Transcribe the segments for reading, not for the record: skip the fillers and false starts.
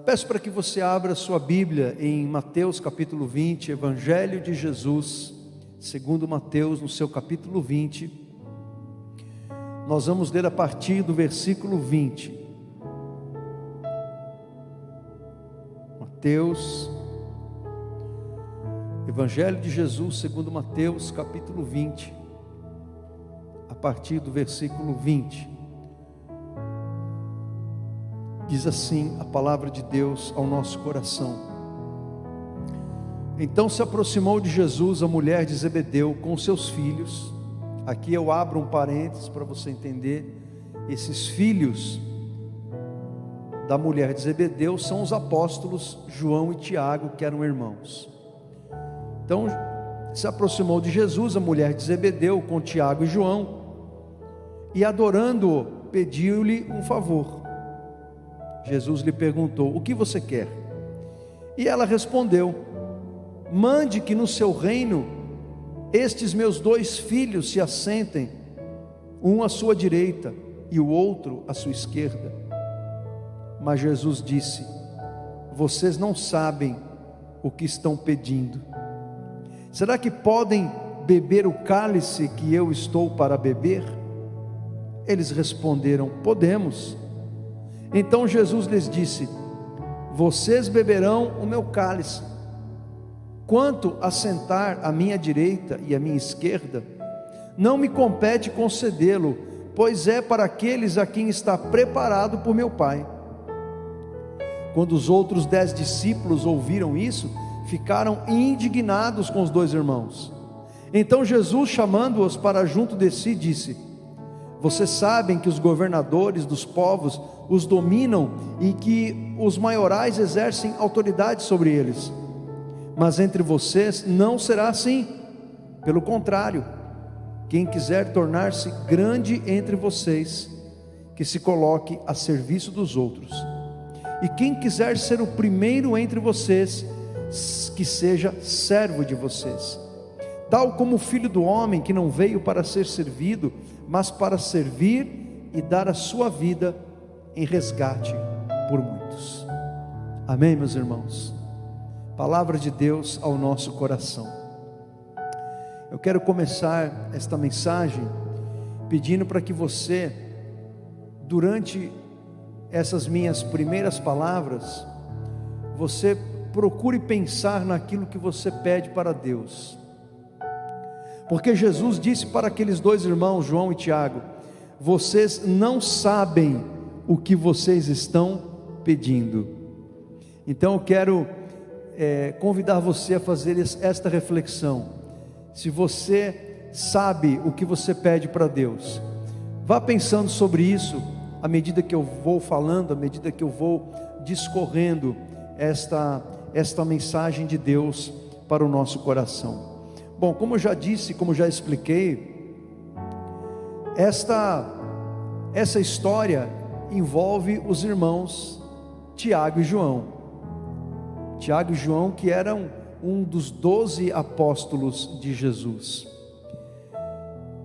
Peço para que você abra sua Bíblia em Mateus capítulo 20, Evangelho de Jesus, segundo Mateus, no seu capítulo 20. Nós vamos ler a partir do versículo 20. Mateus, Evangelho de Jesus, segundo Mateus, capítulo 20, a partir do versículo 20. Diz assim a palavra de Deus ao nosso coração: Então se aproximou de Jesus a mulher de Zebedeu com seus filhos. Aqui eu abro um parênteses para você entender. Esses filhos da mulher de Zebedeu são os apóstolos João e Tiago, que eram irmãos. Então se aproximou de Jesus a mulher de Zebedeu com Tiago e João, e adorando-o, pediu-lhe um favor. Jesus lhe perguntou: o que você quer? E ela respondeu: mande que no seu reino estes meus 2 filhos se assentem, um à sua direita e o outro à sua esquerda. Mas Jesus disse: vocês não sabem o que estão pedindo. Será que podem beber o cálice que eu estou para beber? Eles responderam: podemos. Então Jesus lhes disse: vocês beberão o meu cálice. Quanto a sentar à minha direita e à minha esquerda, não me compete concedê-lo, pois é para aqueles a quem está preparado por meu Pai. Quando os outros 10 discípulos ouviram isso, ficaram indignados com os 2 irmãos. Então Jesus, chamando-os para junto de si, disse: vocês sabem que os governadores dos povos os dominam e que os maiorais exercem autoridade sobre eles. Mas entre vocês não será assim. Pelo contrário, quem quiser tornar-se grande entre vocês, que se coloque a serviço dos outros. E quem quiser ser o primeiro entre vocês, que seja servo de vocês. Tal como o Filho do Homem, que não veio para ser servido, mas para servir e dar a sua vida em resgate por muitos. Amém, meus irmãos? Palavra de Deus ao nosso coração. Eu quero começar esta mensagem pedindo para que você, durante essas minhas primeiras palavras, você procure pensar naquilo que você pede para Deus. Porque Jesus disse para aqueles 2 irmãos, João e Tiago: vocês não sabem o que vocês estão pedindo. Então eu quero convidar você a fazer esta reflexão. Se você sabe o que você pede para Deus, vá pensando sobre isso à medida que eu vou falando, à medida que eu vou discorrendo esta mensagem de Deus para o nosso coração. Bom, como eu já disse, como já expliquei, essa história envolve os irmãos Tiago e João. Tiago e João, que eram um dos 12 apóstolos de Jesus.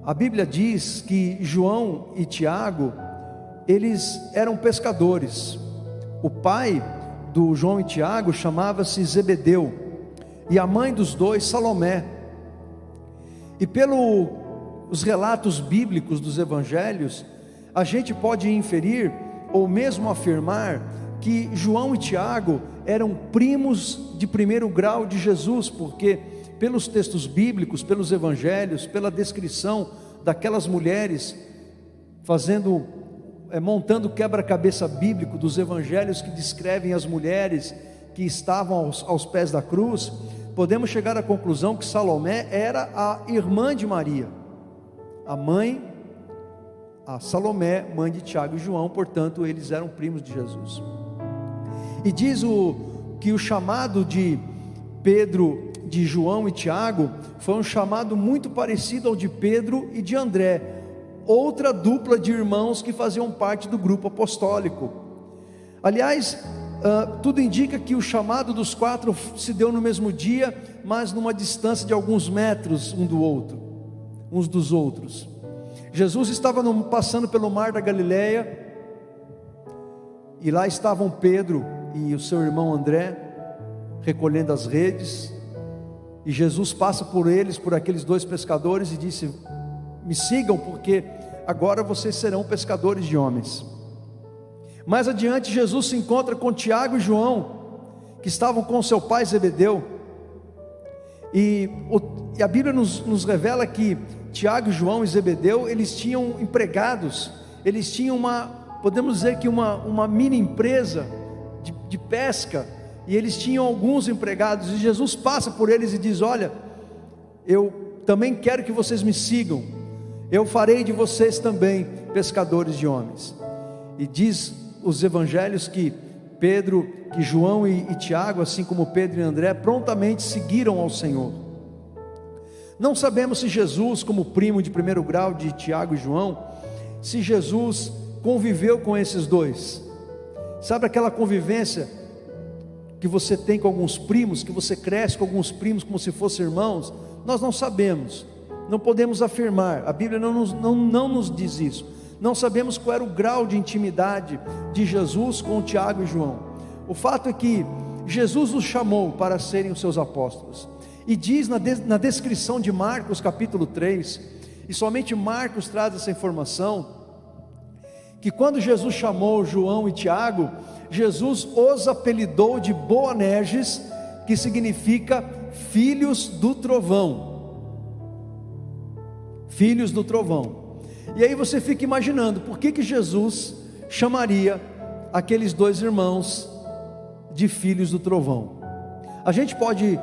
A Bíblia diz que João e Tiago, eles eram pescadores. O pai do João e Tiago chamava-se Zebedeu, e a mãe dos 2, Salomé. E pelos relatos bíblicos dos evangelhos, a gente pode inferir, ou mesmo afirmar, que João e Tiago eram primos de 1º grau de Jesus, porque pelos textos bíblicos, pelos evangelhos, pela descrição daquelas mulheres montando o quebra-cabeça bíblico dos evangelhos que descrevem as mulheres que estavam aos pés da cruz, podemos chegar à conclusão que Salomé era a irmã de Maria, a Salomé, mãe de Tiago e João, portanto eles eram primos de Jesus. E diz que o chamado de Pedro, de João e Tiago, foi um chamado muito parecido ao de Pedro e de André, outra dupla de irmãos que faziam parte do grupo apostólico. Aliás, tudo indica que o chamado dos 4 se deu no mesmo dia, mas numa distância de alguns metros uns dos outros. Jesus estava passando pelo mar da Galileia, e lá estavam Pedro e o seu irmão André recolhendo as redes, e Jesus passa por eles, por aqueles dois pescadores, e disse: me sigam, porque agora vocês serão pescadores de homens. Mais adiante, Jesus se encontra com Tiago e João, que estavam com seu pai Zebedeu, e a Bíblia nos revela que Tiago, João e Zebedeu, eles tinham empregados, eles tinham podemos dizer que uma mini empresa de pesca, e eles tinham alguns empregados, e Jesus passa por eles e diz: olha, eu também quero que vocês me sigam, eu farei de vocês também pescadores de homens. E diz os evangelhos que que João e Tiago, assim como Pedro e André, prontamente seguiram ao Senhor. Não sabemos se Jesus, como primo de primeiro grau de Tiago e João, se Jesus conviveu com esses dois. Sabe aquela convivência que você tem com alguns primos, que você cresce com alguns primos como se fossem irmãos? Nós não sabemos, não podemos afirmar, a Bíblia não nos diz isso. Não sabemos qual era o grau de intimidade de Jesus com Tiago e João. O fato é que Jesus os chamou para serem os seus apóstolos, e diz na descrição de Marcos capítulo 3, e somente Marcos traz essa informação, que quando Jesus chamou João e Tiago, Jesus os apelidou de Boanerges, que significa filhos do trovão. Filhos do trovão. E aí você fica imaginando, por que Jesus chamaria aqueles dois irmãos de filhos do trovão? A gente pode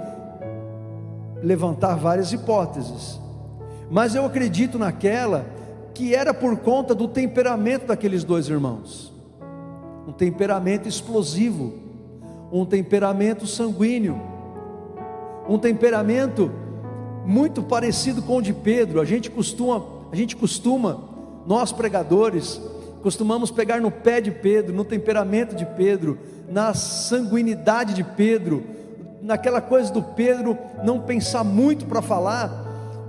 levantar várias hipóteses, mas eu acredito naquela que era por conta do temperamento daqueles dois irmãos. Um temperamento explosivo, um temperamento sanguíneo, um temperamento muito parecido com o de Pedro. A gente costuma, nós pregadores, costumamos pegar no pé de Pedro, no temperamento de Pedro, na sanguinidade de Pedro, naquela coisa do Pedro não pensar muito para falar,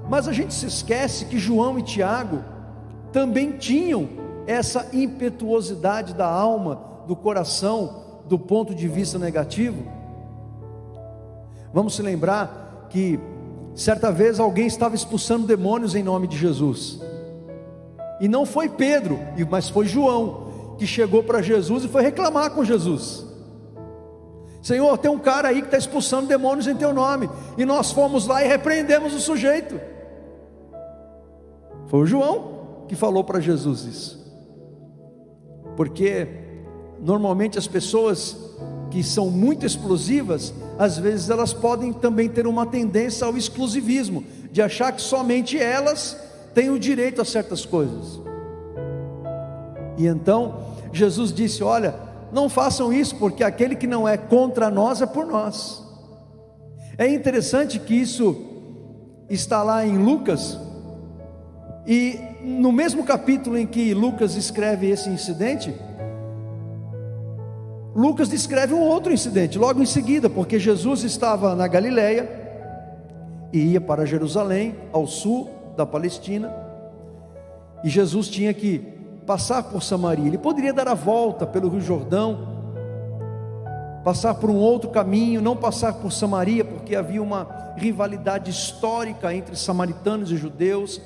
mas a gente se esquece que João e Tiago também tinham essa impetuosidade da alma, do coração, do ponto de vista negativo. Vamos se lembrar que certa vez alguém estava expulsando demônios em nome de Jesus, e não foi Pedro, mas foi João, que chegou para Jesus e foi reclamar com Jesus: Senhor, tem um cara aí que está expulsando demônios em teu nome. E nós fomos lá e repreendemos o sujeito. Foi o João que falou para Jesus isso, porque normalmente as pessoas que são muito explosivas, às vezes elas podem também ter uma tendência ao exclusivismo, de achar que somente elas têm o direito a certas coisas. E então Jesus disse: olha, não façam isso, porque aquele que não é contra nós é por nós. É interessante que isso está lá em Lucas, e no mesmo capítulo em que Lucas escreve esse incidente, Lucas descreve um outro incidente logo em seguida, porque Jesus estava na Galileia e ia para Jerusalém, ao sul da Palestina, e Jesus tinha que passar por Samaria. Ele poderia dar a volta pelo Rio Jordão, passar por um outro caminho, não passar por Samaria, porque havia uma rivalidade histórica entre samaritanos e judeus,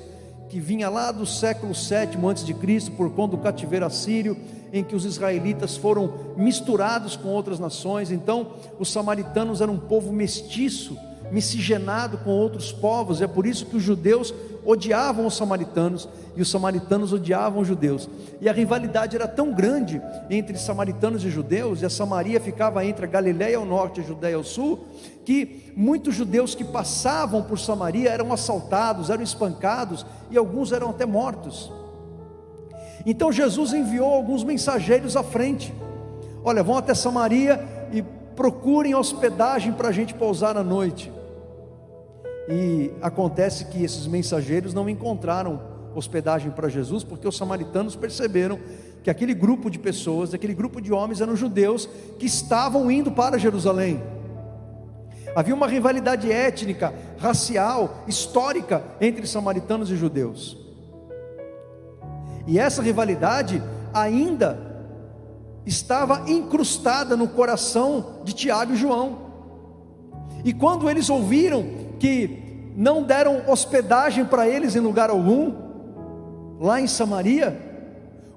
que vinha lá do século 7 a.C., por conta do cativeiro assírio, em que os israelitas foram misturados com outras nações. Então os samaritanos eram um povo mestiço, miscigenado com outros povos. É por isso que os judeus odiavam os samaritanos e os samaritanos odiavam os judeus, e a rivalidade era tão grande entre samaritanos e judeus, e a Samaria ficava entre a Galileia ao norte e a Judeia ao sul, que muitos judeus que passavam por Samaria eram assaltados, eram espancados, e alguns eram até mortos. Então Jesus enviou alguns mensageiros à frente: olha, vão até Samaria e procurem hospedagem para a gente pousar à noite. E acontece que esses mensageiros não encontraram hospedagem para Jesus, porque os samaritanos perceberam que aquele grupo de pessoas, aquele grupo de homens eram judeus que estavam indo para Jerusalém. Havia uma rivalidade étnica, racial, histórica entre samaritanos e judeus, e essa rivalidade ainda estava incrustada no coração de Tiago e João. E quando eles ouviram que não deram hospedagem para eles em lugar algum, lá em Samaria,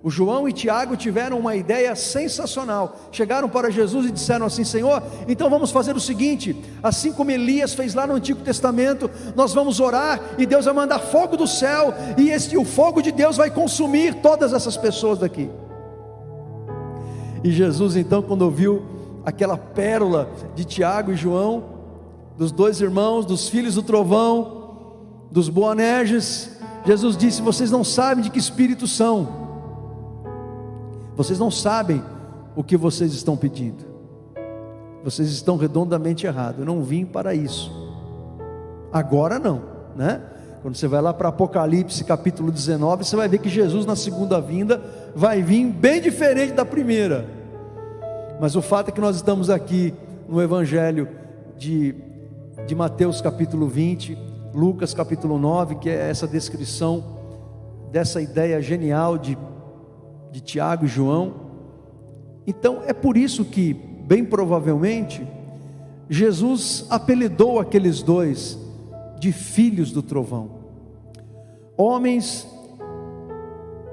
o João e Tiago tiveram uma ideia sensacional. Chegaram para Jesus e disseram assim: Senhor, então vamos fazer o seguinte, assim como Elias fez lá no Antigo Testamento, nós vamos orar e Deus vai mandar fogo do céu, e o fogo de Deus vai consumir todas essas pessoas daqui. E Jesus então, quando ouviu aquela pérola de Tiago e João, dos dois irmãos, dos filhos do trovão, dos Boanerges, Jesus disse: vocês não sabem de que espírito são, vocês não sabem o que vocês estão pedindo, vocês estão redondamente errados, eu não vim para isso, agora não, né? Quando você vai lá para Apocalipse capítulo 19, você vai ver que Jesus na segunda vinda vai vir bem diferente da primeira. Mas o fato é que nós estamos aqui no Evangelho de Mateus capítulo 20, Lucas capítulo 9, que é essa descrição dessa ideia genial de Tiago e João. Então é por isso que, bem provavelmente, Jesus apelidou aqueles dois de filhos do trovão, homens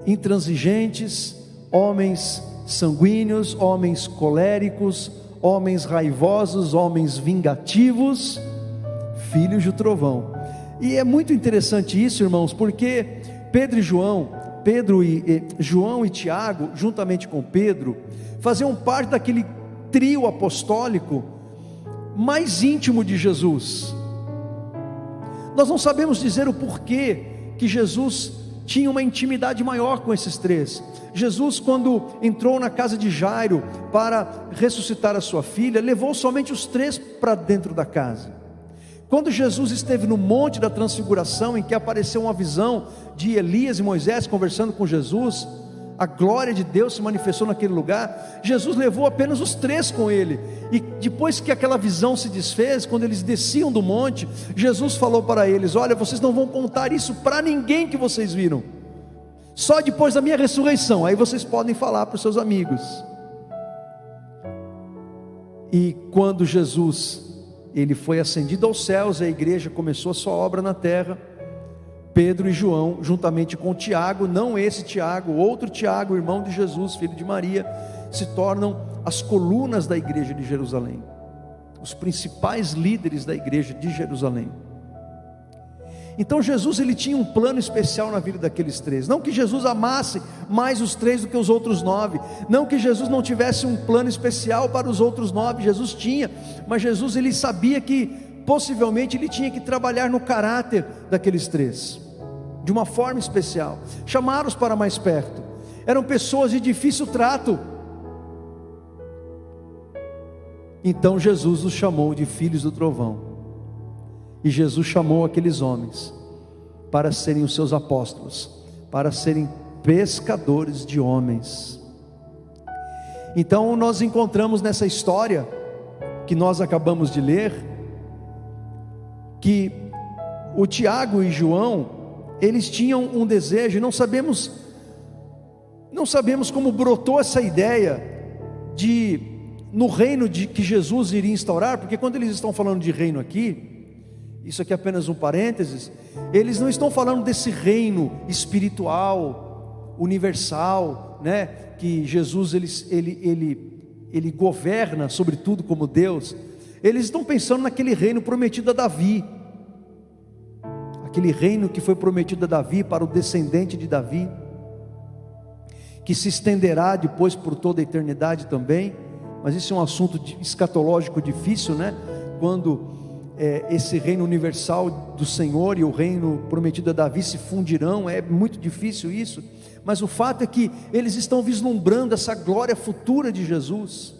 intransigentes, homens sanguíneos, homens coléricos, homens raivosos, homens vingativos, filhos do trovão. E é muito interessante isso, irmãos, porque João e Tiago, juntamente com Pedro, faziam parte daquele trio apostólico mais íntimo de Jesus. Nós não sabemos dizer o porquê que Jesus tinha uma intimidade maior com esses três. Jesus, quando entrou na casa de Jairo para ressuscitar a sua filha, levou somente os três para dentro da casa. Quando Jesus esteve no Monte da Transfiguração, em que apareceu uma visão de Elias e Moisés conversando com Jesus, a glória de Deus se manifestou naquele lugar, Jesus levou apenas os três com ele, e depois que aquela visão se desfez, quando eles desciam do monte, Jesus falou para eles: olha, vocês não vão contar isso para ninguém que vocês viram, só depois da minha ressurreição, aí vocês podem falar para os seus amigos. E quando Jesus ele foi ascendido aos céus, a igreja começou a sua obra na terra, Pedro e João, juntamente com Tiago, não esse Tiago, outro Tiago, irmão de Jesus, filho de Maria, se tornam as colunas da igreja de Jerusalém, os principais líderes da igreja de Jerusalém. Então Jesus ele tinha um plano especial na vida daqueles três. Não que Jesus amasse mais os três do que os outros 9, não que Jesus não tivesse um plano especial para os outros 9, Jesus tinha, mas Jesus ele sabia que possivelmente ele tinha que trabalhar no caráter daqueles três, de uma forma especial, chamá-los para mais perto. Eram pessoas de difícil trato. Então Jesus os chamou de filhos do trovão. E Jesus chamou aqueles homens para serem os seus apóstolos, para serem pescadores de homens. Então nós encontramos nessa história que nós acabamos de ler, que o Tiago e João, eles tinham um desejo, e não sabemos como brotou essa ideia no reino que Jesus iria instaurar, porque quando eles estão falando de reino aqui, isso aqui é apenas um parênteses, eles não estão falando desse reino espiritual, universal, né? Que Jesus ele governa sobre tudo como Deus. Eles estão pensando naquele reino prometido a Davi, aquele reino que foi prometido a Davi para o descendente de Davi, que se estenderá depois por toda a eternidade também. Mas isso é um assunto escatológico difícil, né? Quando esse reino universal do Senhor e o reino prometido a Davi se fundirão, é muito difícil isso, mas o fato é que eles estão vislumbrando essa glória futura de Jesus,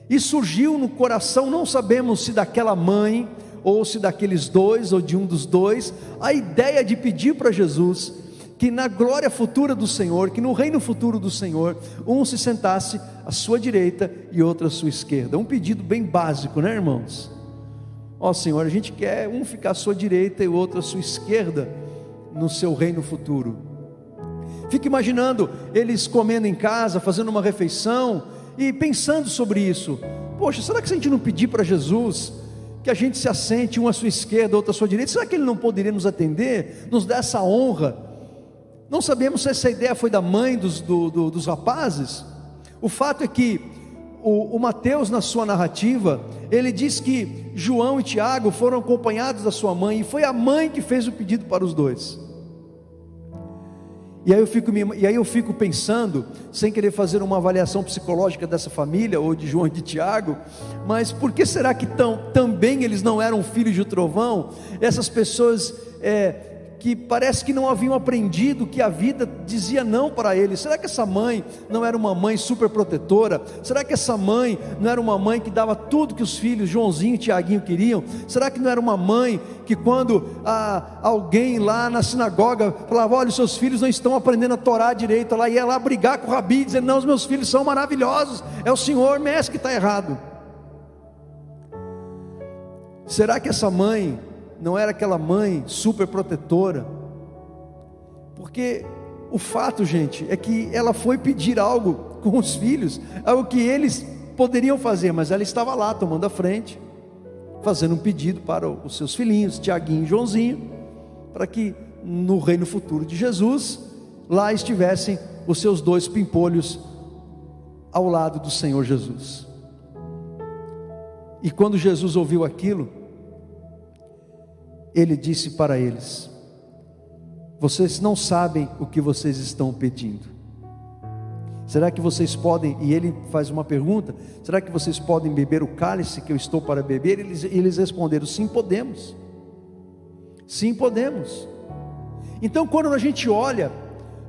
e surgiu no coração, não sabemos se daquela mãe, ou se daqueles dois, ou de um dos dois, a ideia de pedir para Jesus, que na glória futura do Senhor, que no reino futuro do Senhor, um se sentasse à sua direita e outro à sua esquerda. Um pedido bem básico, né, irmãos? Ó Senhor, a gente quer um ficar à sua direita e o outro à sua esquerda no seu reino futuro. Fico imaginando eles comendo em casa, fazendo uma refeição e pensando sobre isso. Poxa, será que se a gente não pedir para Jesus que a gente se assente, um à sua esquerda, outro à sua direita, será que Ele não poderia nos atender, nos dar essa honra? Não sabemos se essa ideia foi da mãe dos rapazes. O fato é que o Mateus, na sua narrativa, ele diz que João e Tiago foram acompanhados da sua mãe, e foi a mãe que fez o pedido para os dois. E aí eu fico pensando, sem querer fazer uma avaliação psicológica dessa família, ou de João e de Tiago, mas por que será que também eles não eram filhos de trovão? Essas pessoas que parece que não haviam aprendido que a vida dizia não para eles. Será que essa mãe não era uma mãe super protetora? Será que essa mãe não era uma mãe que dava tudo que os filhos Joãozinho e Tiaguinho queriam? Será que não era uma mãe que quando alguém lá na sinagoga falava: olha, os seus filhos não estão aprendendo a Torá direito, ela ia lá brigar com o rabi, dizendo: não, os meus filhos são maravilhosos, é o senhor mestre que está errado? Será que essa mãe não era aquela mãe super protetora? Porque o fato, gente, é que ela foi pedir algo com os filhos, algo que eles poderiam fazer, mas ela estava lá tomando a frente, fazendo um pedido para os seus filhinhos, Tiaguinho e Joãozinho, para que no reino futuro de Jesus, lá estivessem os seus dois pimpolhos ao lado do Senhor Jesus. E quando Jesus ouviu aquilo, Ele disse para eles: vocês não sabem o que vocês estão pedindo. Será que vocês podem? E ele faz uma pergunta: será que vocês podem beber o cálice que eu estou para beber? Eles responderam: sim, podemos. Sim, podemos. Então, quando a gente olha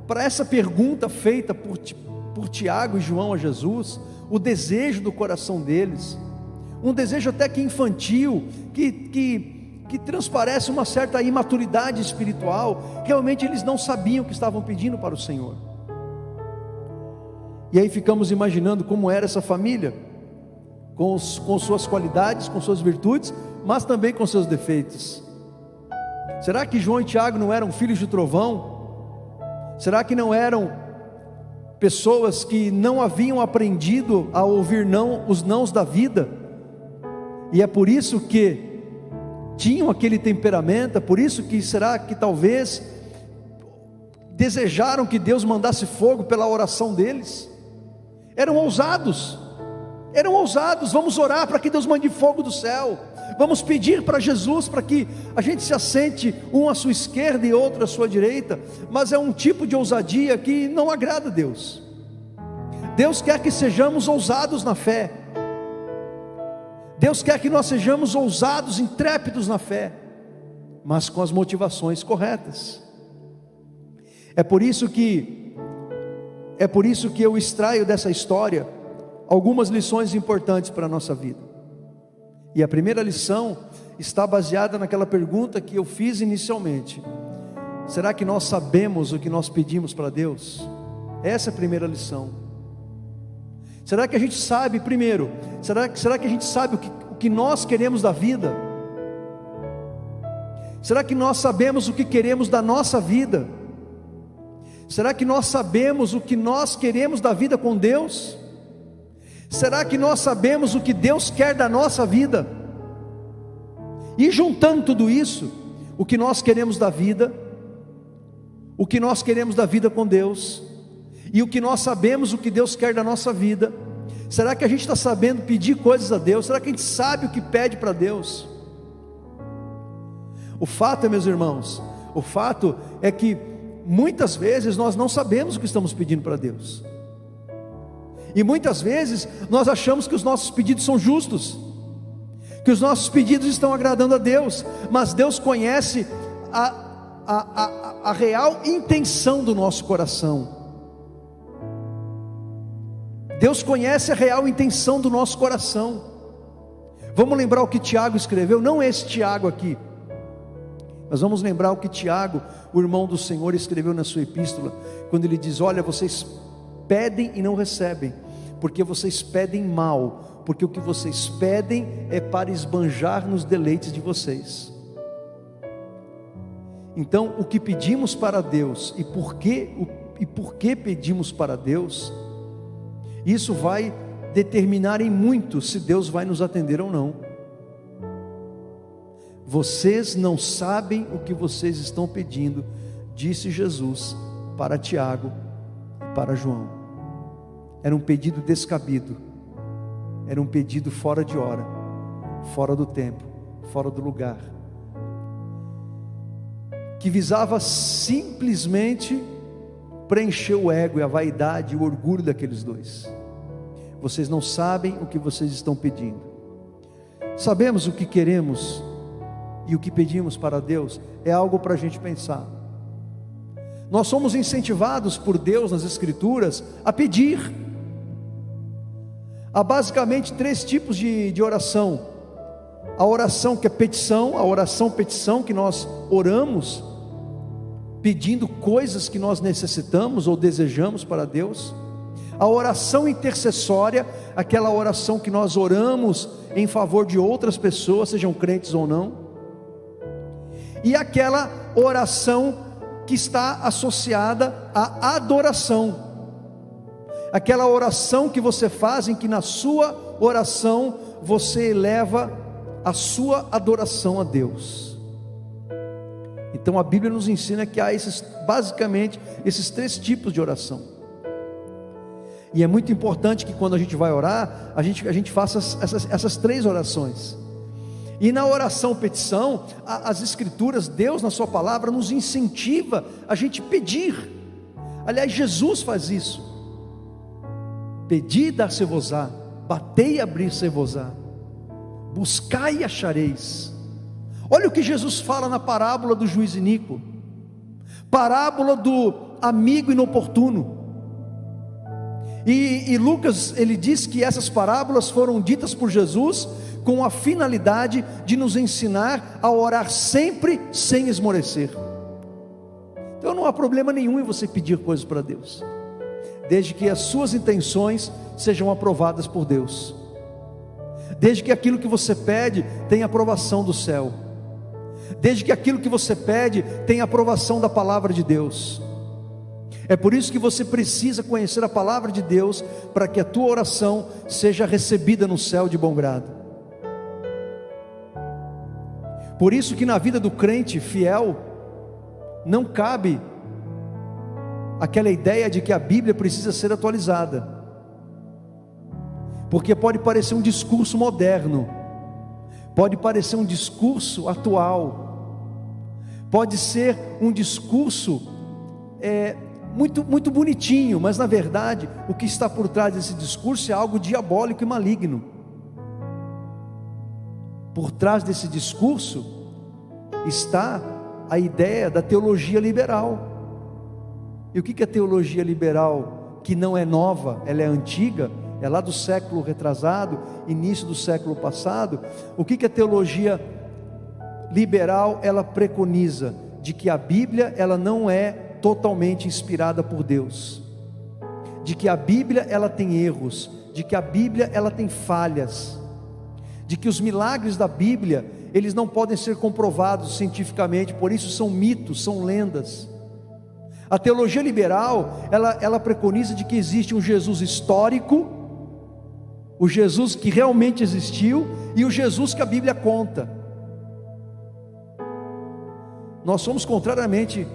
para essa pergunta feita por Tiago e João a Jesus, o desejo do coração deles, um desejo até que infantil, que transparece uma certa imaturidade espiritual. Realmente eles não sabiam o que estavam pedindo para o Senhor. E aí ficamos imaginando como era essa família, com suas qualidades, com suas virtudes, mas também com seus defeitos. Será que João e Tiago não eram filhos de trovão? Será que não eram pessoas que não haviam aprendido a ouvir os nãos da vida? E é por isso que tinham aquele temperamento, por isso que será que talvez desejaram que Deus mandasse fogo pela oração deles? Eram ousados, vamos orar para que Deus mande fogo do céu, vamos pedir para Jesus para que a gente se assente, um à sua esquerda e outro à sua direita. Mas é um tipo de ousadia que não agrada a Deus. Deus quer que sejamos ousados na fé, Deus quer que nós sejamos ousados, intrépidos na fé, mas com as motivações corretas. É por isso que eu extraio dessa história algumas lições importantes para a nossa vida. E a primeira lição está baseada naquela pergunta que eu fiz inicialmente: será que nós sabemos o que nós pedimos para Deus? Essa é a primeira lição. Será que a gente sabe, primeiro, será que a gente sabe o que nós queremos da vida? Será que nós sabemos o que queremos da nossa vida? Será que nós sabemos o que nós queremos da vida com Deus? Será que nós sabemos o que Deus quer da nossa vida? E juntando tudo isso, o que nós queremos da vida, o que nós queremos da vida com Deus, e o que nós sabemos o que Deus quer da nossa vida, será que a gente está sabendo pedir coisas a Deus? Será que a gente sabe o que pede para Deus? O fato, meus irmãos, o fato é que muitas vezes nós não sabemos o que estamos pedindo para Deus, e muitas vezes nós achamos que os nossos pedidos são justos, que os nossos pedidos estão agradando a Deus, mas Deus conhece a real intenção do nosso coração. Deus conhece a real intenção do nosso coração. Vamos lembrar o que Tiago escreveu, não esse Tiago aqui, mas vamos lembrar o que Tiago, o irmão do Senhor, escreveu na sua epístola, quando ele diz: olha, vocês pedem e não recebem, porque vocês pedem mal, porque o que vocês pedem é para esbanjar nos deleites de vocês. Então, o que pedimos para Deus e por que e por que pedimos para Deus, isso vai determinar em muito se Deus vai nos atender ou não. Vocês não sabem o que vocês estão pedindo, disse Jesus para Tiago e para João. Era um pedido descabido, era um pedido fora de hora, fora do tempo, fora do lugar, que visava simplesmente preencher o ego e a vaidade e o orgulho daqueles dois. Vocês não sabem o que vocês estão pedindo. Sabemos o que queremos e o que pedimos para Deus, é algo para a gente pensar. Nós somos incentivados por Deus nas Escrituras a pedir. Há basicamente 3 tipos de oração: a oração que é petição, a oração petição, que nós oramos pedindo coisas que nós necessitamos ou desejamos para Deus; a oração intercessória, aquela oração que nós oramos em favor de outras pessoas, sejam crentes ou não; e aquela oração que está associada à adoração, aquela oração que você faz, em que na sua oração você eleva a sua adoração a Deus. Então a Bíblia nos ensina que há basicamente esses 3 tipos de oração. E é muito importante que quando a gente vai orar, a gente faça essas 3 orações. E na oração petição, as Escrituras, Deus na sua palavra nos incentiva a gente pedir. Aliás, Jesus faz isso: pedi e dar-se-vos-á, batei e abrir-se-vos-á, buscai e achareis. Olha o que Jesus fala na parábola do juiz iníquo, parábola do amigo inoportuno. E Lucas, ele diz que essas parábolas foram ditas por Jesus com a finalidade de nos ensinar a orar sempre sem esmorecer. Então não há problema nenhum em você pedir coisas para Deus, desde que as suas intenções sejam aprovadas por Deus, desde que aquilo que você pede tenha aprovação do céu, desde que aquilo que você pede tenha aprovação da palavra de Deus. É por isso que você precisa conhecer a palavra de Deus, para que a tua oração seja recebida no céu de bom grado. Por isso que na vida do crente fiel, não cabe aquela ideia de que a Bíblia precisa ser atualizada, porque pode parecer um discurso moderno, pode parecer um discurso atual, pode ser um discurso muito bonitinho, mas na verdade o que está por trás desse discurso é algo diabólico e maligno. Por trás desse discurso está a ideia da teologia liberal. E o que é teologia liberal? Que não é nova, ela é antiga, é lá do século retrasado, início do século passado. O que a teologia liberal ela preconiza? De que a Bíblia ela não é totalmente inspirada por Deus, de que a Bíblia ela tem erros, de que a Bíblia ela tem falhas, de que os milagres da Bíblia eles não podem ser comprovados cientificamente, por isso são mitos, são lendas. A teologia liberal ela preconiza de que existe um Jesus histórico, o Jesus que realmente existiu, e o Jesus que a Bíblia conta. Nós somos contrários,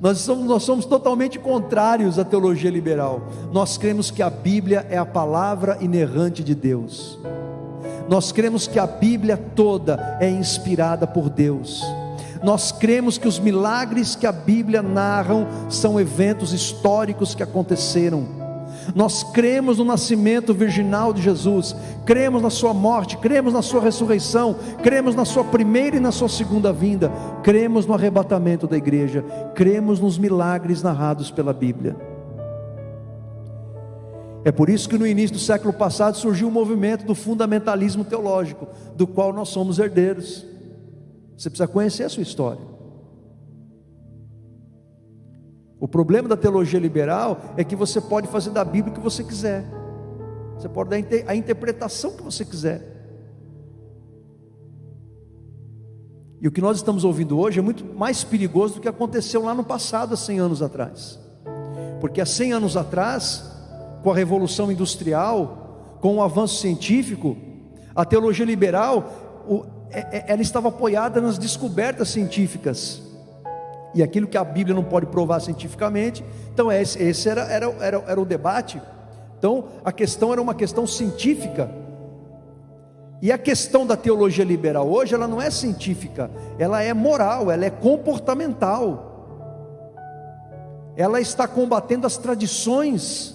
nós somos totalmente contrários à teologia liberal. Nós cremos que a Bíblia é a palavra inerrante de Deus, nós cremos que a Bíblia toda é inspirada por Deus, nós cremos que os milagres que a Bíblia narram são eventos históricos que aconteceram. Nós cremos no nascimento virginal de Jesus, cremos na sua morte, cremos na sua ressurreição, cremos na sua primeira e na sua segunda vinda, cremos no arrebatamento da igreja, cremos nos milagres narrados pela Bíblia. É por isso que no início do século passado surgiu o movimento do fundamentalismo teológico, do qual nós somos herdeiros. Você precisa conhecer a sua história. O problema da teologia liberal é que você pode fazer da Bíblia o que você quiser, você pode dar a interpretação que você quiser. E o que nós estamos ouvindo hoje é muito mais perigoso do que aconteceu lá no passado, há 100 anos atrás. Porque há 100 anos atrás, com a Revolução Industrial, com o avanço científico, a teologia liberal, ela estava apoiada nas descobertas científicas. E aquilo que a Bíblia não pode provar cientificamente, então esse era o debate. Então a questão era uma questão científica. E a questão da teologia liberal hoje, ela não é científica, ela é moral, ela é comportamental. Ela está combatendo as tradições,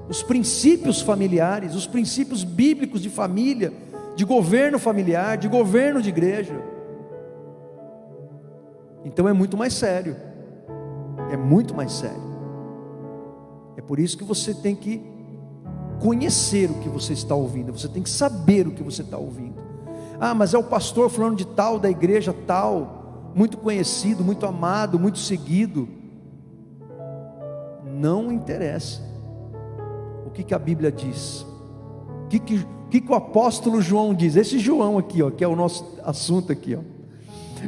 os princípios familiares, os princípios bíblicos de família, de governo familiar, de governo de igreja. Então é muito mais sério. É muito mais sério. É por isso que você tem que conhecer o que você está ouvindo, você tem que saber o que você está ouvindo. Ah, mas é o pastor fulano de tal, da igreja tal, muito conhecido, muito amado, muito seguido. Não interessa o que a Bíblia diz, o que o apóstolo João diz. Esse João aqui, ó, que é o nosso assunto aqui, ó.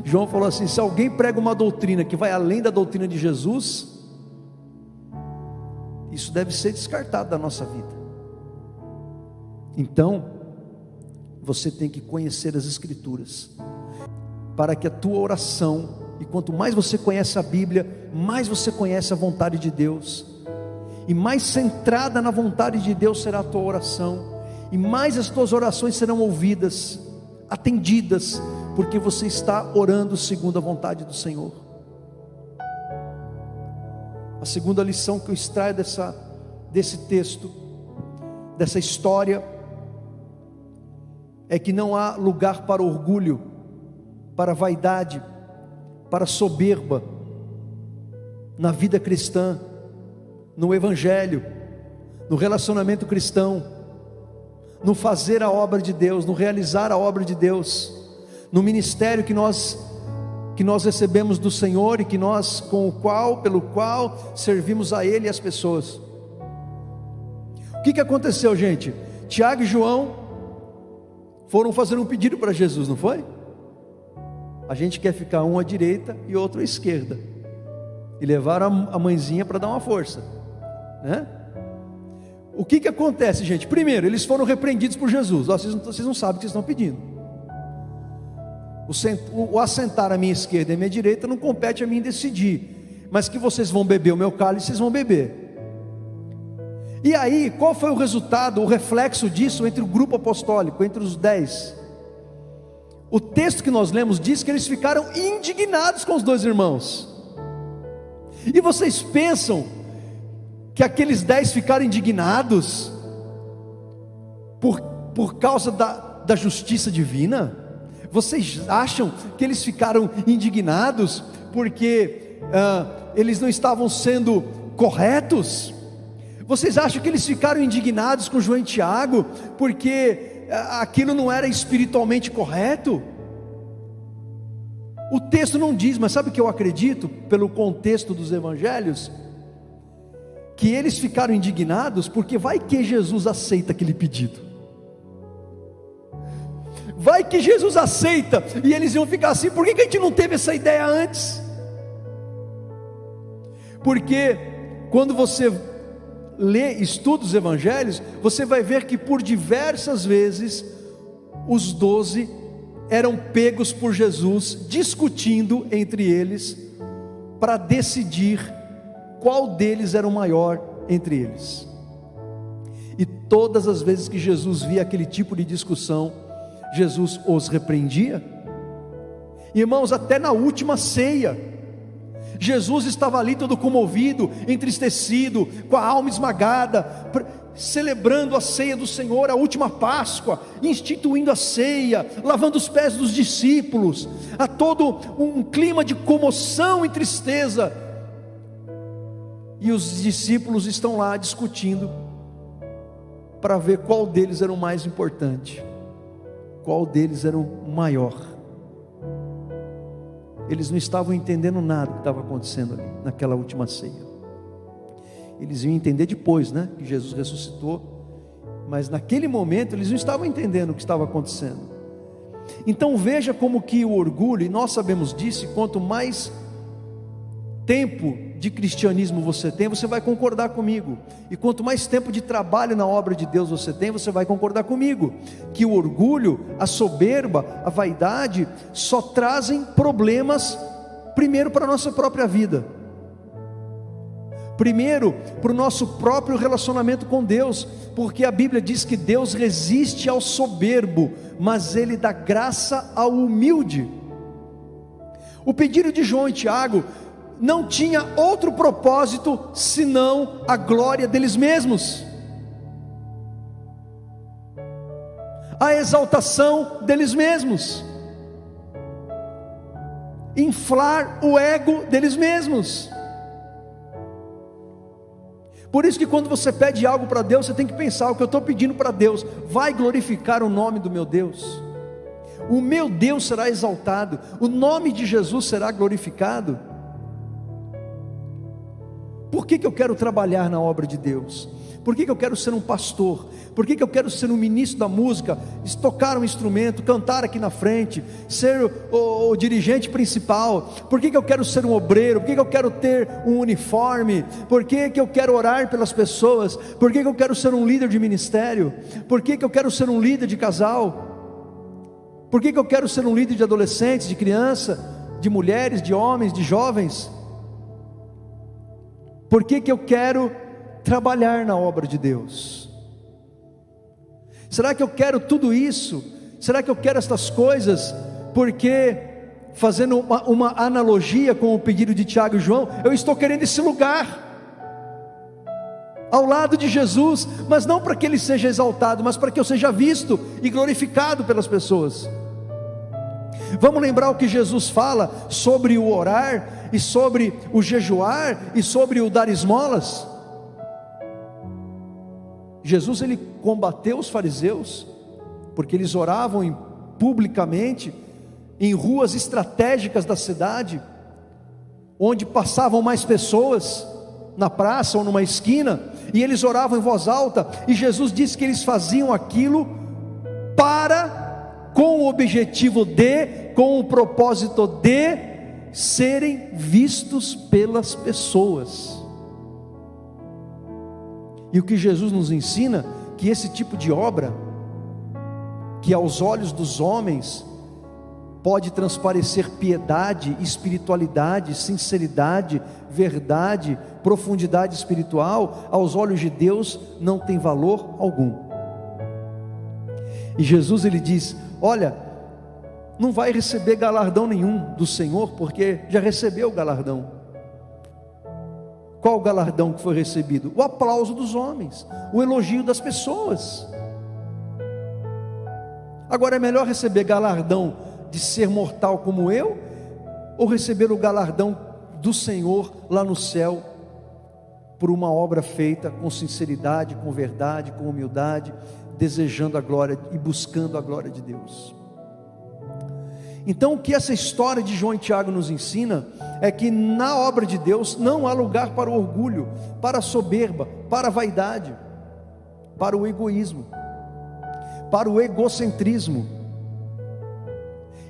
João falou assim: se alguém prega uma doutrina que vai além da doutrina de Jesus, isso deve ser descartado da nossa vida. Então, você tem que conhecer as Escrituras, para que a tua oração, e quanto mais você conhece a Bíblia, mais você conhece a vontade de Deus, e mais centrada na vontade de Deus será a tua oração, e mais as tuas orações serão ouvidas, atendidas, porque você está orando segundo a vontade do Senhor. A segunda lição que eu extraio desse texto, dessa história, é que não há lugar para orgulho, para vaidade, para soberba na vida cristã, no evangelho, no relacionamento cristão, no fazer a obra de Deus, no realizar a obra de Deus, no ministério que nós recebemos do Senhor e que nós pelo qual servimos a Ele e as pessoas. O que aconteceu, gente? Tiago e João foram fazer um pedido para Jesus, não foi? A gente quer ficar um à direita e outro à esquerda, e levaram a mãezinha para dar uma força, né? O que acontece, gente? Primeiro, eles foram repreendidos por Jesus. Vocês não sabem o que vocês estão pedindo. O assentar à minha esquerda e à minha direita não compete a mim decidir, mas que vocês vão beber o meu cálice, vocês vão beber. E aí, qual foi o resultado, o reflexo disso entre o grupo apostólico, entre os 10? O texto que nós lemos diz que eles ficaram indignados com os dois irmãos. E vocês pensam que aqueles 10 ficaram indignados por causa da justiça divina? Vocês acham que eles ficaram indignados porque eles não estavam sendo corretos? Vocês acham que eles ficaram indignados com João e Tiago porque aquilo não era espiritualmente correto? O texto não diz, mas sabe o que eu acredito, pelo contexto dos evangelhos? Que eles ficaram indignados porque vai que Jesus aceita aquele pedido. Vai que Jesus aceita, e eles iam ficar assim: por que a gente não teve essa ideia antes? Porque quando você estuda os evangelhos, você vai ver que por diversas vezes os 12 eram pegos por Jesus, discutindo entre eles, para decidir qual deles era o maior entre eles. E todas as vezes que Jesus via aquele tipo de discussão, Jesus os repreendia. Irmãos, até na última ceia, Jesus estava ali todo comovido, entristecido, com a alma esmagada, celebrando a ceia do Senhor, a última Páscoa, instituindo a ceia, lavando os pés dos discípulos. Há todo um clima de comoção e tristeza, e os discípulos estão lá discutindo para ver qual deles era o mais importante, qual deles era o maior. Eles não estavam entendendo nada que estava acontecendo ali, naquela última ceia. Eles iam entender depois, né, que Jesus ressuscitou, mas naquele momento eles não estavam entendendo o que estava acontecendo. Então veja como que o orgulho, e nós sabemos disso, e quanto mais tempo de cristianismo você tem, você vai concordar comigo, e quanto mais tempo de trabalho na obra de Deus você tem, você vai concordar comigo, que o orgulho, a soberba, a vaidade, só trazem problemas, primeiro para a nossa própria vida, primeiro para o nosso próprio relacionamento com Deus, porque a Bíblia diz que Deus resiste ao soberbo, mas Ele dá graça ao humilde. O pedido de João e Tiago não tinha outro propósito senão a glória deles mesmos, a exaltação deles mesmos, inflar o ego deles mesmos. Por isso que quando você pede algo para Deus, você tem que pensar: o que eu estou pedindo para Deus vai glorificar o nome do meu Deus? O meu Deus será exaltado, o nome de Jesus será glorificado? Por que eu quero trabalhar na obra de Deus? Por que eu quero ser um pastor? Por que eu quero ser um ministro da música, tocar um instrumento, cantar aqui na frente, ser o dirigente principal? Por que eu quero ser um obreiro? Por que eu quero ter um uniforme? Por que eu quero orar pelas pessoas? Por que eu quero ser um líder de ministério? Por que eu quero ser um líder de casal? Por que eu quero ser um líder de adolescentes, de criança, de mulheres, de homens, de jovens? Por que eu quero trabalhar na obra de Deus? Será que eu quero tudo isso? Será que eu quero estas coisas porque, fazendo uma analogia com o pedido de Tiago e João, eu estou querendo esse lugar ao lado de Jesus, mas não para que Ele seja exaltado, mas para que eu seja visto e glorificado pelas pessoas. Vamos lembrar o que Jesus fala sobre o orar, e sobre o jejuar, e sobre o dar esmolas. Jesus, ele combateu os fariseus, porque eles oravam publicamente, em ruas estratégicas da cidade, onde passavam mais pessoas, na praça ou numa esquina, e eles oravam em voz alta, e Jesus disse que eles faziam aquilo com o objetivo com o propósito de serem vistos pelas pessoas. E o que Jesus nos ensina, que esse tipo de obra, que aos olhos dos homens pode transparecer piedade, espiritualidade, sinceridade, verdade, profundidade espiritual, aos olhos de Deus não tem valor algum. E Jesus, ele diz: olha, não vai receber galardão nenhum do Senhor, porque já recebeu o galardão. Qual o galardão que foi recebido? O aplauso dos homens, o elogio das pessoas. Agora, é melhor receber galardão de ser mortal como eu, ou receber o galardão do Senhor lá no céu, por uma obra feita com sinceridade, com verdade, com humildade, desejando a glória e buscando a glória de Deus? Então, o que essa história de João e Tiago nos ensina é que na obra de Deus não há lugar para o orgulho, para a soberba, para a vaidade, para o egoísmo, para o egocentrismo.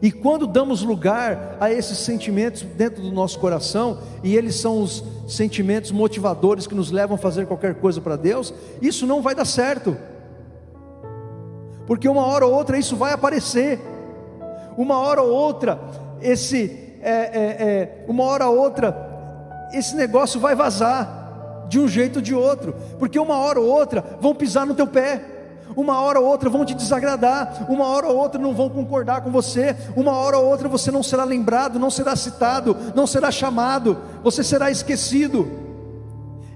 E quando damos lugar a esses sentimentos dentro do nosso coração, e eles são os sentimentos motivadores que nos levam a fazer qualquer coisa para Deus, isso não vai dar certo, porque uma hora ou outra isso vai aparecer. Uma hora ou outra, esse negócio vai vazar, de um jeito ou de outro, porque uma hora ou outra vão pisar no teu pé, uma hora ou outra vão te desagradar, uma hora ou outra não vão concordar com você, uma hora ou outra você não será lembrado, não será citado, não será chamado, você será esquecido.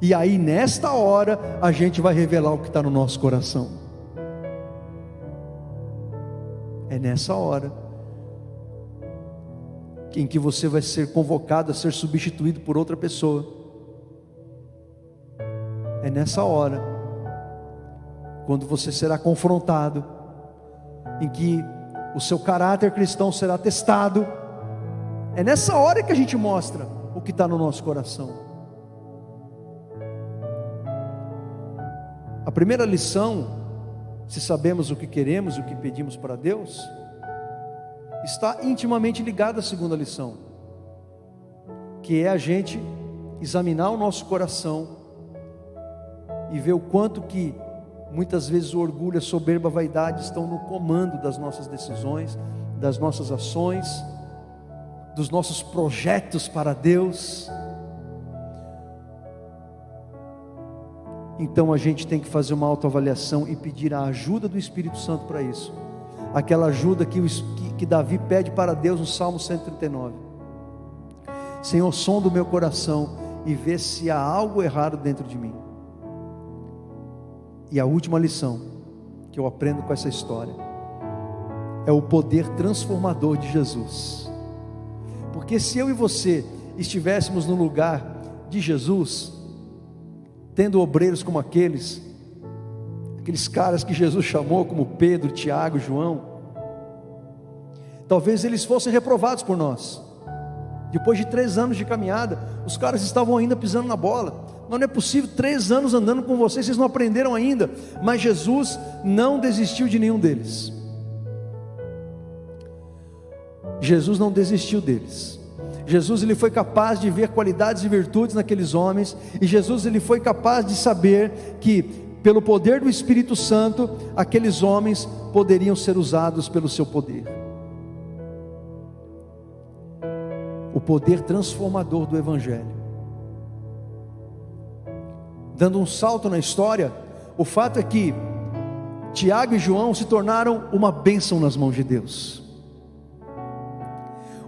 E aí nesta hora a gente vai revelar o que está no nosso coração. É nessa hora em que você vai ser convocado a ser substituído por outra pessoa. É nessa hora, quando você será confrontado, em que o seu caráter cristão será testado. É nessa hora que a gente mostra o que está no nosso coração. A primeira lição, se sabemos o que queremos, o que pedimos para Deus, está intimamente ligada à segunda lição, que é a gente examinar o nosso coração e ver o quanto que muitas vezes o orgulho, a soberba, a vaidade estão no comando das nossas decisões, das nossas ações, dos nossos projetos para Deus. Então a gente tem que fazer uma autoavaliação e pedir a ajuda do Espírito Santo para isso. Aquela ajuda que Davi pede para Deus no Salmo 139. Senhor, sonda o meu coração e vê se há algo errado dentro de mim. E a última lição que eu aprendo com essa história é o poder transformador de Jesus. Porque se eu e você estivéssemos no lugar de Jesus, tendo obreiros como aqueles caras que Jesus chamou, como Pedro, Tiago, João, talvez eles fossem reprovados por nós. Depois de 3 anos de caminhada, os caras estavam ainda pisando na bola. Não é possível, 3 anos andando com vocês não aprenderam ainda. Mas Jesus não desistiu de nenhum deles. Jesus não desistiu deles. Jesus, ele foi capaz de ver qualidades e virtudes naqueles homens. E Jesus, ele foi capaz de saber que, pelo poder do Espírito Santo, aqueles homens poderiam ser usados pelo seu poder. O poder transformador do Evangelho. Dando um salto na história, o fato é que Tiago e João se tornaram uma bênção nas mãos de Deus.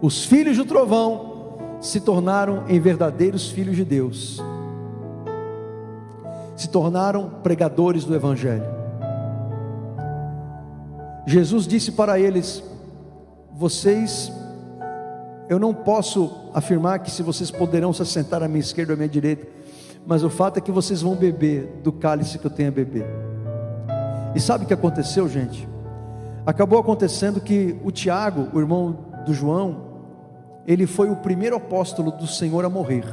Os filhos do trovão se tornaram em verdadeiros filhos de Deus. Se tornaram pregadores do Evangelho. Jesus disse para eles: eu não posso afirmar que se vocês poderão se assentar à minha esquerda ou à minha direita, mas o fato é que vocês vão beber do cálice que eu tenho a beber. E sabe o que aconteceu, gente? Acabou acontecendo que o Tiago, o irmão do João, ele foi o primeiro apóstolo do Senhor a morrer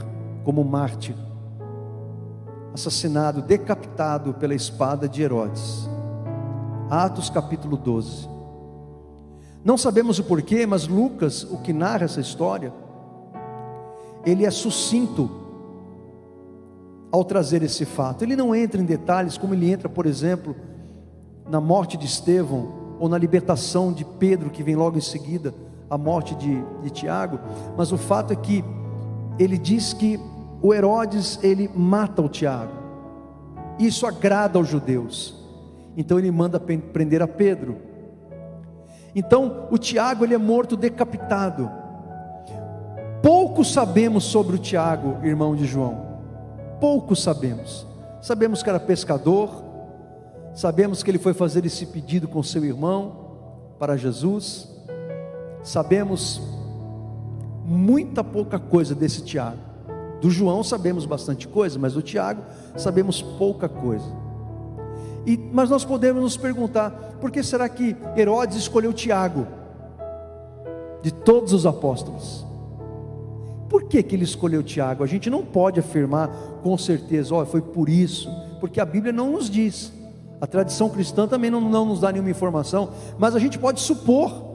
como mártir, assassinado, decapitado pela espada de Herodes. Atos capítulo 12. Não sabemos o porquê, mas Lucas, o que narra essa história, ele é sucinto ao trazer esse fato. Ele não entra em detalhes como ele entra, por exemplo, na morte de Estevão, ou na libertação de Pedro, que vem logo em seguida, a morte de Tiago. Mas o fato é que ele diz que o Herodes, ele mata o Tiago. Isso agrada aos judeus. Então ele manda prender a Pedro. Então o Tiago, ele é morto decapitado. Pouco sabemos sobre o Tiago, irmão de João. Pouco sabemos. Sabemos que era pescador. Sabemos que ele foi fazer esse pedido com seu irmão para Jesus. Sabemos muita pouca coisa desse Tiago. Do João sabemos bastante coisa, mas do Tiago sabemos pouca coisa. Mas nós podemos nos perguntar: por que será que Herodes escolheu Tiago de todos os apóstolos? Por que ele escolheu Tiago? A gente não pode afirmar com certeza, foi por isso, porque a Bíblia não nos diz. A tradição cristã também não nos dá nenhuma informação, mas a gente pode supor.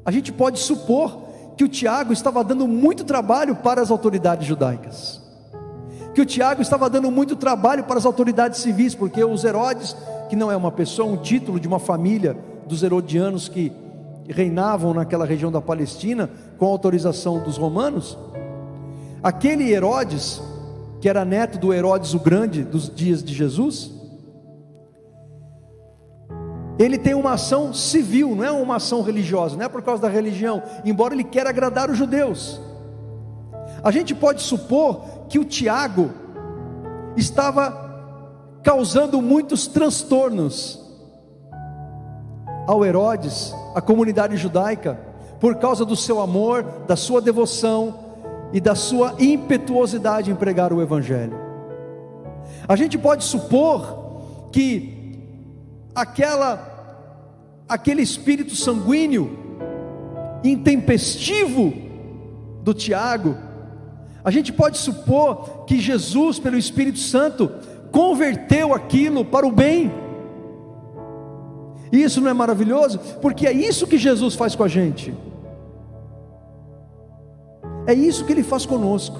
A gente pode supor que o Tiago estava dando muito trabalho para as autoridades judaicas, que o Tiago estava dando muito trabalho para as autoridades civis, porque os Herodes, que não é uma pessoa, um título de uma família dos herodianos que reinavam naquela região da Palestina, com autorização dos romanos, aquele Herodes, que era neto do Herodes o Grande dos dias de Jesus, ele tem uma ação civil, não é uma ação religiosa, não é por causa da religião, embora ele queira agradar os judeus. A gente pode supor que o Tiago estava causando muitos transtornos ao Herodes, à comunidade judaica, por causa do seu amor, da sua devoção e da sua impetuosidade em pregar o Evangelho. A gente pode supor que aquele espírito sanguíneo, intempestivo do Tiago, a gente pode supor que Jesus, pelo Espírito Santo, converteu aquilo para o bem. Isso não é maravilhoso? Porque é isso que Jesus faz com a gente. É isso que Ele faz conosco.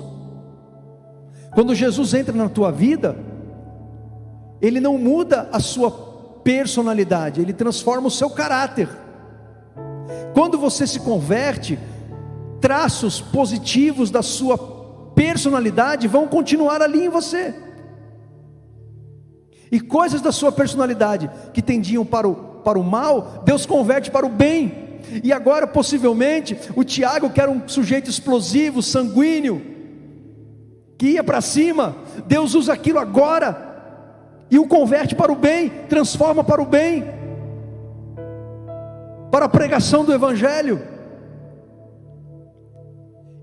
Quando Jesus entra na tua vida, Ele não muda a sua personalidade, Ele transforma o seu caráter. Quando você se converte, traços positivos da sua personalidade vão continuar ali em você, e coisas da sua personalidade que tendiam para o mal, Deus converte para o bem. E agora possivelmente o Tiago, que era um sujeito explosivo, sanguíneo, que ia para cima, Deus usa aquilo agora e o converte para o bem, transforma para o bem, para a pregação do Evangelho.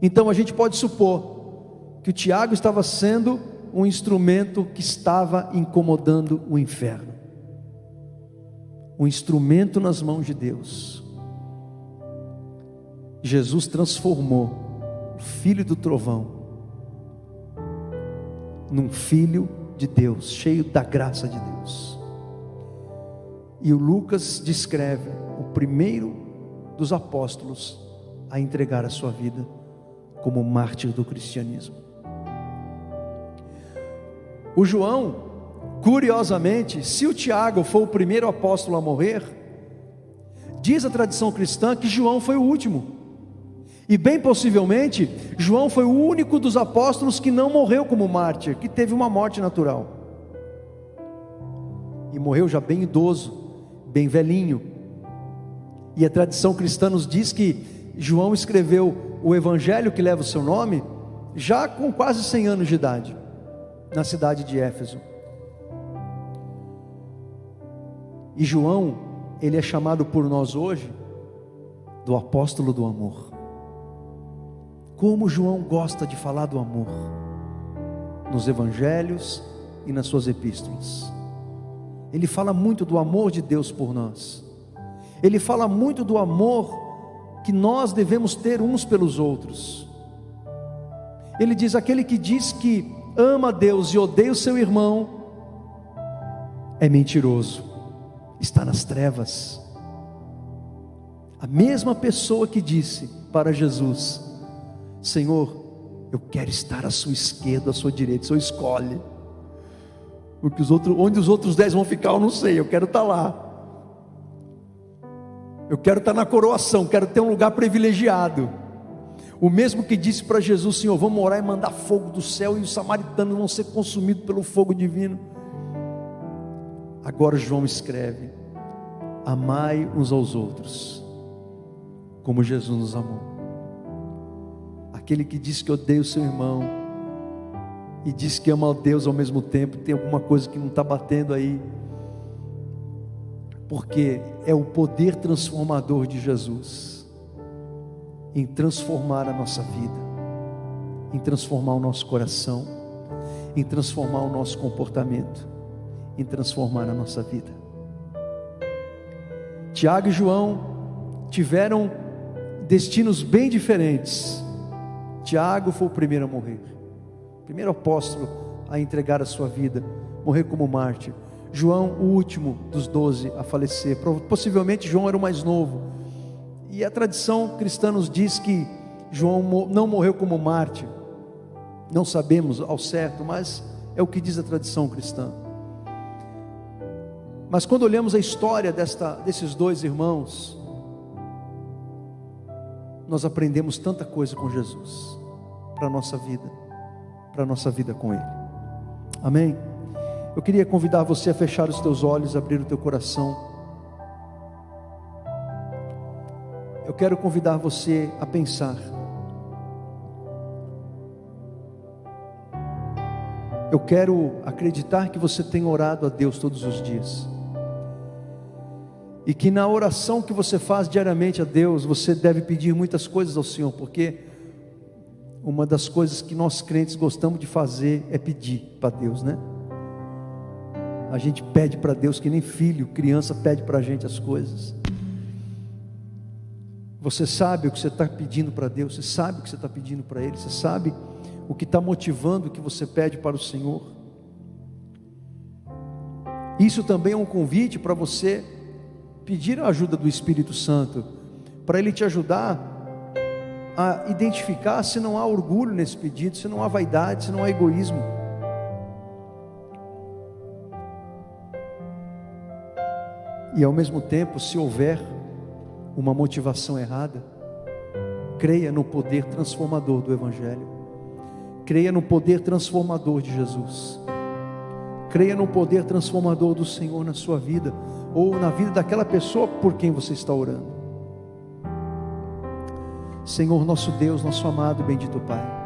Então a gente pode supor que o Tiago estava sendo um instrumento que estava incomodando o inferno, um instrumento nas mãos de Deus. Jesus transformou o filho do trovão num filho de Deus, cheio da graça de Deus. E o Lucas descreve o primeiro dos apóstolos a entregar a sua vida como mártir do cristianismo. O João, curiosamente, se o Tiago foi o primeiro apóstolo a morrer, diz a tradição cristã que João foi o último. E bem possivelmente, João foi o único dos apóstolos que não morreu como mártir, que teve uma morte natural. E morreu já bem idoso, bem velhinho. E a tradição cristã nos diz que João escreveu o evangelho que leva o seu nome, já com quase 100 anos de idade, na cidade de Éfeso. E João, ele é chamado por nós hoje do apóstolo do amor. Como João gosta de falar do amor nos evangelhos e nas suas epístolas. Ele fala muito do amor de Deus por nós. Ele fala muito do amor que nós devemos ter uns pelos outros. Ele diz: aquele que diz que ama a Deus e odeia o seu irmão é mentiroso, está nas trevas. A mesma pessoa que disse para Jesus: Senhor, eu quero estar à sua esquerda, à sua direita, o Senhor escolhe, porque onde os outros 10 vão ficar eu não sei, eu quero estar lá, eu quero estar na coroação, quero ter um lugar privilegiado. O mesmo que disse para Jesus: Senhor, vamos orar e mandar fogo do céu, e os samaritanos vão ser consumidos pelo fogo divino. Agora João escreve: amai uns aos outros, como Jesus nos amou. Aquele que diz que odeia o seu irmão e diz que ama a Deus ao mesmo tempo, tem alguma coisa que não está batendo aí, porque é o poder transformador de Jesus em transformar a nossa vida, em transformar o nosso coração, em transformar o nosso comportamento, em transformar a nossa vida. Tiago e João tiveram destinos bem diferentes. Tiago foi o primeiro a morrer, o primeiro apóstolo a entregar a sua vida, morrer como mártir. João, o último dos 12 a falecer. Possivelmente João era o mais novo, e a tradição cristã nos diz que João não morreu como mártir. Não sabemos ao certo, mas é o que diz a tradição cristã. Mas quando olhamos a história desses dois irmãos, nós aprendemos tanta coisa com Jesus, para a nossa vida com Ele. Amém? Eu queria convidar você a fechar os teus olhos, abrir o teu coração. Eu quero convidar você a pensar. Eu quero acreditar que você tem orado a Deus todos os dias, e que na oração que você faz diariamente a Deus, você deve pedir muitas coisas ao Senhor, porque uma das coisas que nós crentes gostamos de fazer é pedir para Deus, né? A gente pede para Deus que nem filho, criança pede para a gente as coisas. Você sabe o que você está pedindo para Deus, você sabe o que você está pedindo para Ele, você sabe o que está motivando o que você pede para o Senhor. Isso também é um convite para você pedir a ajuda do Espírito Santo, para Ele te ajudar a identificar se não há orgulho nesse pedido, se não há vaidade, se não há egoísmo. E ao mesmo tempo, se houver uma motivação errada, creia no poder transformador do Evangelho, creia no poder transformador de Jesus, creia no poder transformador do Senhor na sua vida, ou na vida daquela pessoa por quem você está orando. Senhor, nosso Deus, nosso amado e bendito Pai,